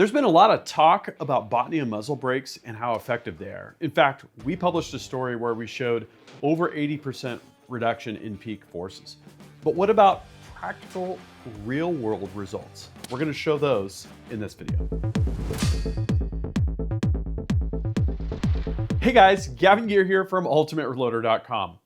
There's been a lot of talk about Botnia muzzle brakes and how effective they are. In fact, we published a story where we showed over 80% reduction in peak forces. But what about practical, real-world results? We're going to show those in this video. Hey guys, Gavin Gear here from UltimateReloader.com.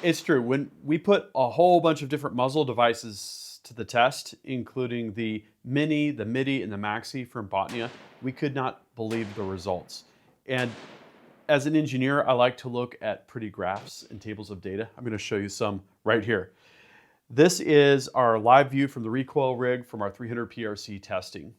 It's true, when we put a whole bunch of different muzzle devices to the test, including the Mini, the MIDI, and the Maxi from Botnia, we could not believe the results. And as an engineer, I like to look at pretty graphs and tables of data. I'm going to show you some right here. This is our live view from the Recoil rig from our 300 PRC testing.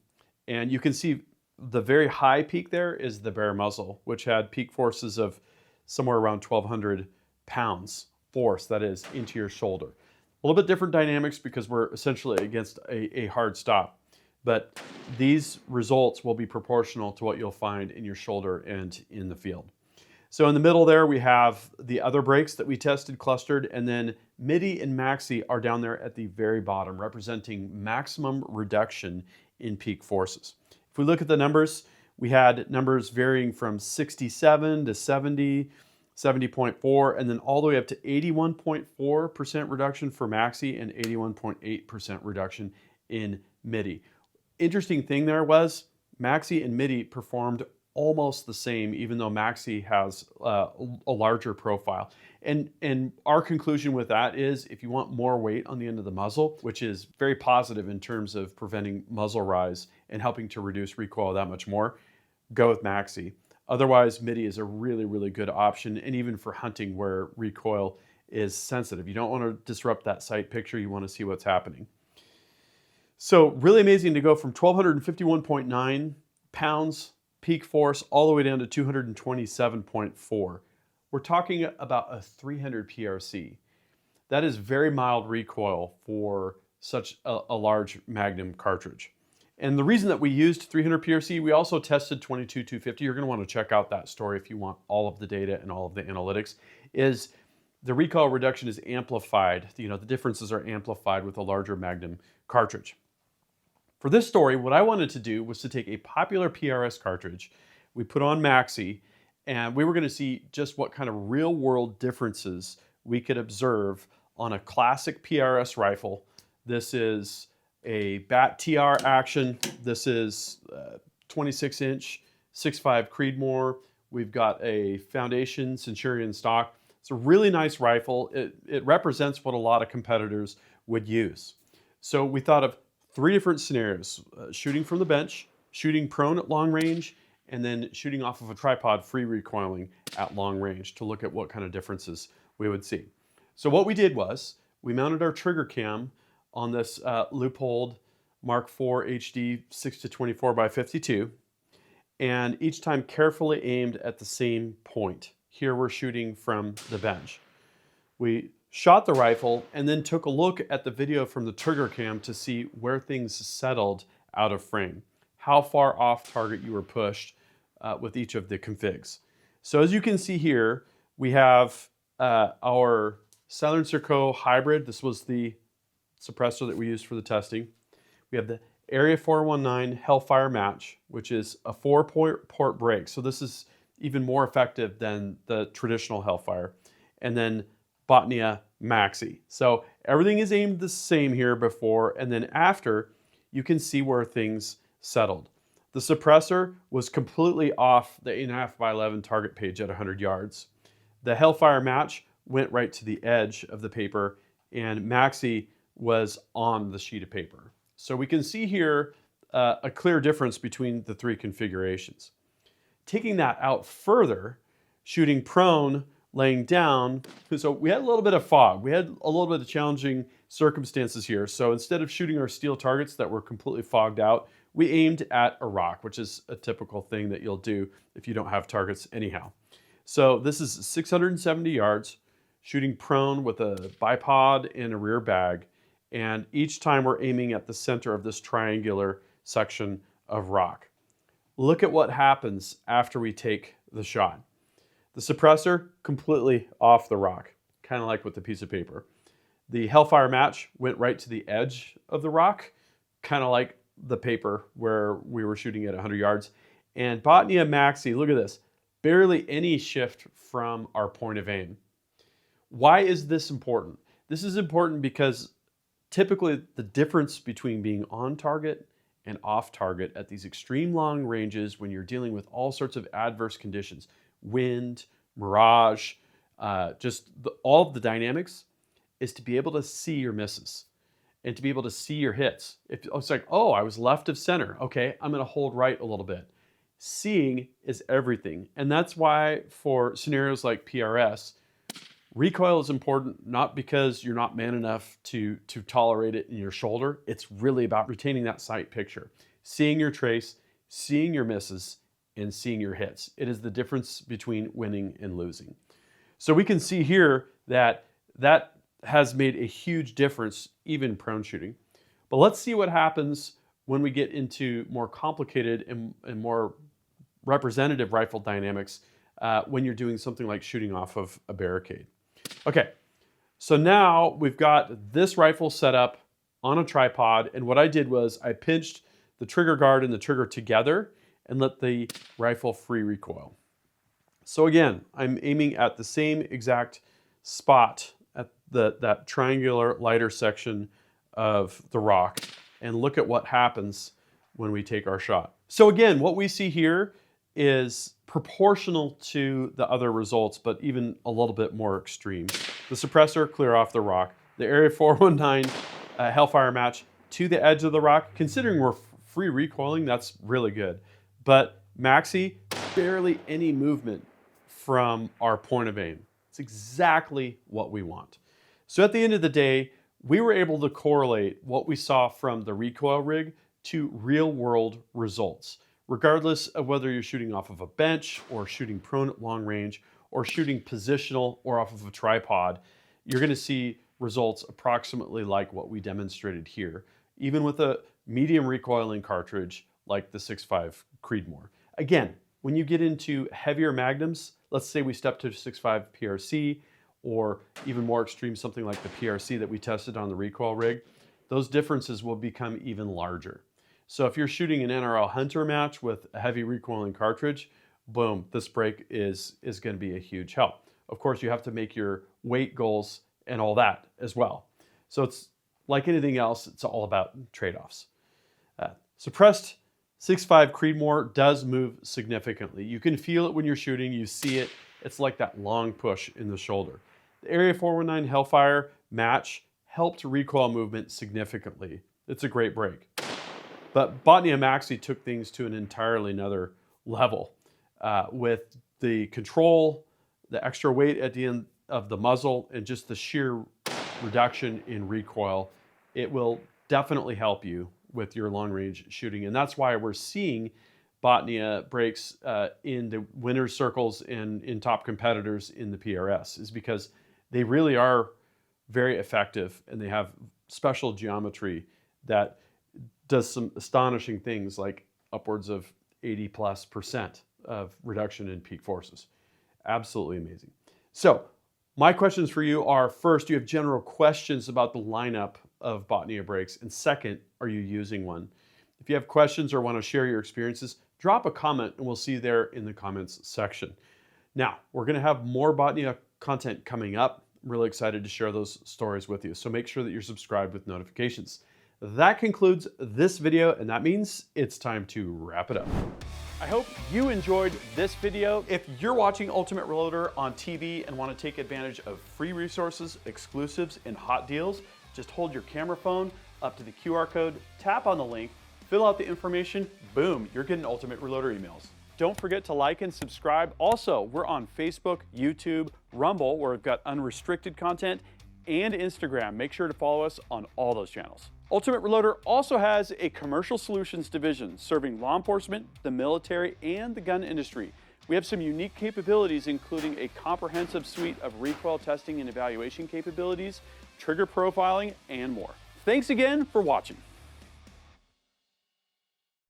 And you can see the very high peak there is the bare muzzle, which had peak forces of somewhere around 1,200 pounds force, that is, into your shoulder. A little bit different dynamics because we're essentially against a hard stop. But these results will be proportional to what you'll find in your shoulder and in the field. So in the middle there, we have the other brakes that we tested clustered, and then MIDI and Maxi are down there at the very bottom, representing maximum reduction in peak forces. If we look at the numbers, we had numbers varying from 67 to 70, 70.4, and then all the way up to 81.4% reduction for Maxi and 81.8% reduction in MIDI. Interesting thing there was Maxi and MIDI performed almost the same, even though Maxi has a larger profile. And our conclusion with that is if you want more weight on the end of the muzzle, which is very positive in terms of preventing muzzle rise and helping to reduce recoil that much more, go with Maxi. Otherwise, MIDI is a really, really good option, and even for hunting where recoil is sensitive. You don't want to disrupt that sight picture, you want to see what's happening. So really amazing to go from 1,251.9 pounds peak force all the way down to 227.4. We're talking about a 300 PRC. That is very mild recoil for such a large Magnum cartridge. And the reason that we used 300 PRC, we also tested 22-250. You're going to want to check out that story if you want all of the data and all of the analytics. Is the recoil reduction is amplified. The differences are amplified with a larger Magnum cartridge. For this story, what I wanted to do was to take a popular PRS cartridge, we put on Maxi, and we were going to see just what kind of real-world differences we could observe on a classic PRS rifle. This is a BAT TR action. This is 26-inch 6.5 Creedmoor. We've got a Foundation Centurion stock. It's a really nice rifle. It represents what a lot of competitors would use. So we thought of three different scenarios: shooting from the bench, shooting prone at long range, and then shooting off of a tripod free recoiling at long range to look at what kind of differences we would see. So what we did was we mounted our trigger cam on this Leupold Mark IV HD 6-24x52, and each time carefully aimed at the same point. Here we're shooting from the bench. We shot the rifle and then took a look at the video from the trigger cam to see where things settled out of frame, how far off target you were pushed with each of the configs. So as you can see here, we have our Silencer Co. hybrid. This was the suppressor that we used for the testing. We have the Area 419 Hellfire Match, which is a 4-port brake. So this is even more effective than the traditional Hellfire. And then Botnia Maxi. So everything is aimed the same here before, and then after, you can see where things settled. The suppressor was completely off the 8.5x11 target page at 100 yards. The Hellfire Match went right to the edge of the paper, and Maxi was on the sheet of paper. So we can see here a clear difference between the three configurations. Taking that out further, shooting prone, laying down, so we had a little bit of fog. We had a little bit of challenging circumstances here. So instead of shooting our steel targets that were completely fogged out, we aimed at a rock, which is a typical thing that you'll do if you don't have targets anyhow. So this is 670 yards, shooting prone with a bipod and a rear bag. And each time we're aiming at the center of this triangular section of rock. Look at what happens after we take the shot. The suppressor completely off the rock, kind of like with the piece of paper. The Hellfire Match went right to the edge of the rock, kind of like the paper where we were shooting at 100 yards. And Botnia Maxi, look at this, barely any shift from our point of aim. Why is this important? This is important because typically the difference between being on target and off target at these extreme long ranges when you're dealing with all sorts of adverse conditions, wind, mirage, all of the dynamics, is to be able to see your misses and to be able to see your hits. If it's like, oh, I was left of center. Okay, I'm gonna hold right a little bit. Seeing is everything. And that's why for scenarios like PRS, recoil is important, not because you're not man enough to tolerate it in your shoulder. It's really about retaining that sight picture, seeing your trace, seeing your misses, and seeing your hits. It is the difference between winning and losing. So we can see here that that has made a huge difference, even prone shooting. But let's see what happens when we get into more complicated and more representative rifle dynamics when you're doing something like shooting off of a barricade. Okay, so now we've got this rifle set up on a tripod, and what I did was I pinched the trigger guard and the trigger together and let the rifle free recoil. So again, I'm aiming at the same exact spot at that triangular lighter section of the rock, and look at what happens when we take our shot. So again, what we see here is proportional to the other results, but even a little bit more extreme. The suppressor clear off the rock, the Area 419 Hellfire match to the edge of the rock. Considering we're free recoiling, that's really good. But Maxi, barely any movement from our point of aim. It's exactly what we want. So at the end of the day, we were able to correlate what we saw from the recoil rig to real world results. Regardless of whether you're shooting off of a bench or shooting prone at long range or shooting positional or off of a tripod, you're going to see results approximately like what we demonstrated here, even with a medium recoiling cartridge like the 6.5 Creedmoor. Again, when you get into heavier magnums, let's say we step to 6.5 PRC, or even more extreme, something like the PRC that we tested on the recoil rig, those differences will become even larger. So if you're shooting an NRL Hunter match with a heavy recoiling cartridge, boom, this brake is going to be a huge help. Of course, you have to make your weight goals and all that as well. So it's like anything else, it's all about trade-offs. Suppressed 6.5 Creedmoor does move significantly. You can feel it when you're shooting, you see it. It's like that long push in the shoulder. The Area 419 Hellfire match helped recoil movement significantly. It's a great brake. But Botnia Maxi took things to an entirely another level with the control, the extra weight at the end of the muzzle, and just the sheer reduction in recoil. It will definitely help you with your long range shooting. And that's why we're seeing Botnia brakes in the winner's circles and in top competitors in the PRS, is because they really are very effective and they have special geometry that does some astonishing things like upwards of 80+% of reduction in peak forces. Absolutely amazing. So my questions for you are, first, do you have general questions about the lineup of Botnia brakes? And second, are you using one? If you have questions or want to share your experiences, drop a comment and we'll see you there in the comments section. Now, we're going to have more Botnia content coming up. I'm really excited to share those stories with you. So make sure that you're subscribed with notifications. That concludes this video, and that means it's time to wrap it up. I hope you enjoyed this video. If you're watching Ultimate Reloader on TV and want to take advantage of free resources, exclusives, and hot deals, just hold your camera phone up to the QR code, tap on the link, fill out the information, boom, you're getting Ultimate Reloader emails. Don't forget to like and subscribe. Also, we're on Facebook, YouTube, Rumble, where we've got unrestricted content, and Instagram. Make sure to follow us on all those channels. Ultimate Reloader also has a commercial solutions division serving law enforcement, the military, and the gun industry. We have some unique capabilities, including a comprehensive suite of recoil testing and evaluation capabilities, trigger profiling, and more. Thanks again for watching.